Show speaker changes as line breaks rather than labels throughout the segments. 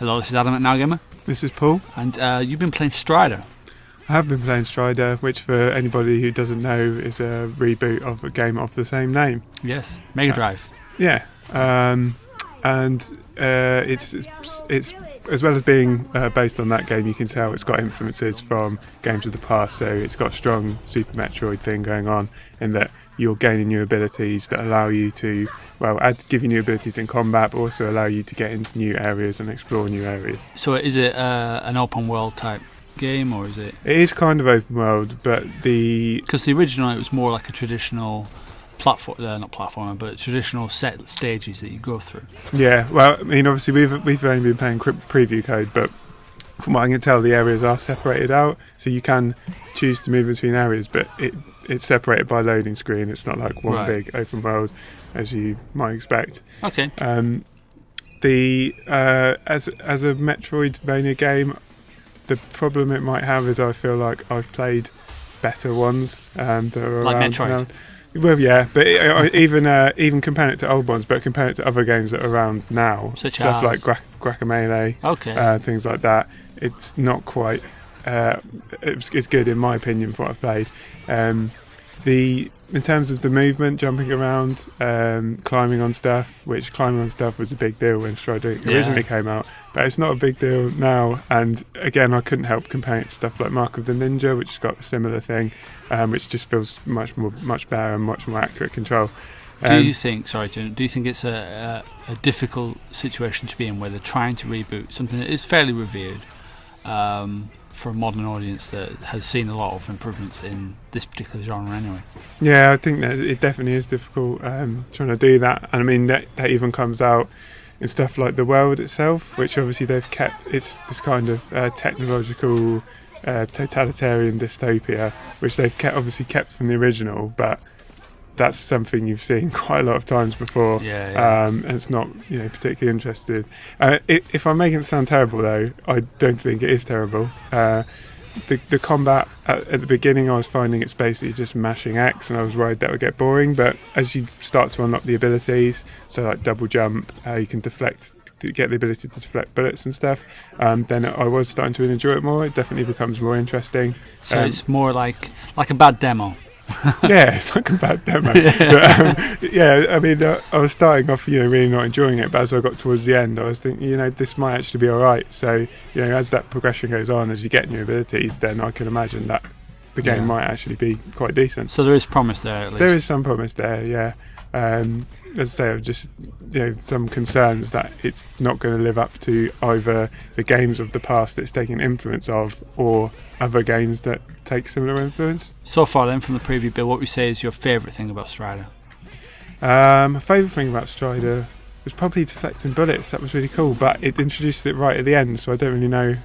Hello, this is Adam at NowGamer.
This is Paul.
And you've been playing Strider.
I have been playing Strider, which for anybody who doesn't know is a reboot of a game of the same name.
Yes, Mega Drive.
Yeah, and it's as well as being based on that game, you can tell it's got influences from games of the past. So it's got a strong Super Metroid thing going on in that you're gaining new abilities that allow you to, give you new abilities in combat, but also allow you to get into new areas and explore new areas.
So is it an open world type game, or is it?
It is kind of open world, but
because the original, it was more like a traditional not platformer, but traditional set stages that you go through.
Yeah, well, I mean, obviously we've only been playing preview code, but from what I can tell, the areas are separated out, so you can choose to move between areas, but it's separated by loading screen. It's not like one big open world as you might expect.
Okay.
As a Metroidvania game, the problem it might have is I feel like I've played better ones that are
like
around
Metroid.
now. Well, yeah, but even comparing it to old ones, but comparing it to other games that are around now, stuff like Guacamelee, things like that, it's not quite. It's good in my opinion for what I've played. In terms of the movement, jumping around, climbing on stuff, which climbing on stuff was a big deal when Strider originally came out, but it's not a big deal now. And again, I couldn't help comparing it to stuff like Mark of the Ninja, which has got a similar thing, which just feels much better and much more accurate control.
Do you think it's a difficult situation to be in, where they're trying to reboot something that is fairly revered for a modern audience that has seen a lot of improvements in this particular genre anyway? Yeah,
I think that it definitely is difficult trying to do that. And I mean, that even comes out in stuff like the world itself, which obviously they've kept. It's this kind of technological totalitarian dystopia, which they've obviously kept from the original, but that's something you've seen quite a lot of times before. And it's not particularly interested. If I'm making it sound terrible, though, I don't think it is terrible. The combat at the beginning, I was finding it's basically just mashing X, and I was worried that would get boring. But as you start to unlock the abilities, so like double jump, you can get the ability to deflect bullets and stuff, then I was starting to enjoy it more. It definitely becomes more interesting.
So it's more like a bad demo.
Yeah, it's like a bad demo. But, I mean, I was starting off, really not enjoying it, but as I got towards the end, I was thinking, this might actually be all right. So, as that progression goes on, as you get new abilities, then I can imagine that the game might actually be quite decent.
So there is promise there, at least.
There is some promise there, yeah. As I say, I've just some concerns that it's not going to live up to either the games of the past that it's taking influence of, or other games that take similar influence.
So far then, from the preview, Bill, what would you say is your favourite thing about Strider?
My favourite thing about Strider was probably deflecting bullets. That was really cool, but it introduced it right at the end, so I don't really know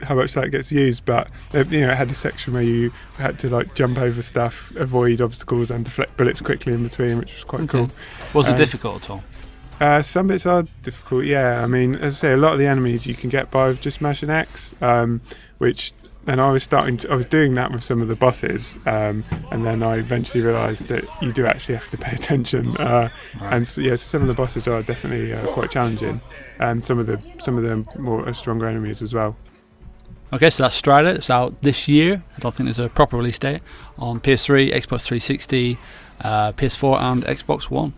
how much that gets used, but it had a section where you had to jump over stuff, avoid obstacles, and deflect bullets quickly in between, which was quite cool.
Was it difficult at all?
Some bits are difficult, yeah. I mean, as I say, a lot of the enemies you can get by with just mashing X, and I was doing that with some of the bosses, and then I eventually realised that you do actually have to pay attention, and so some of the bosses are definitely quite challenging, and some of them more stronger enemies as well.
Okay, so that's Strider. It's out this year. I don't think there's a proper release date on PS3, Xbox 360, PS4 and Xbox One.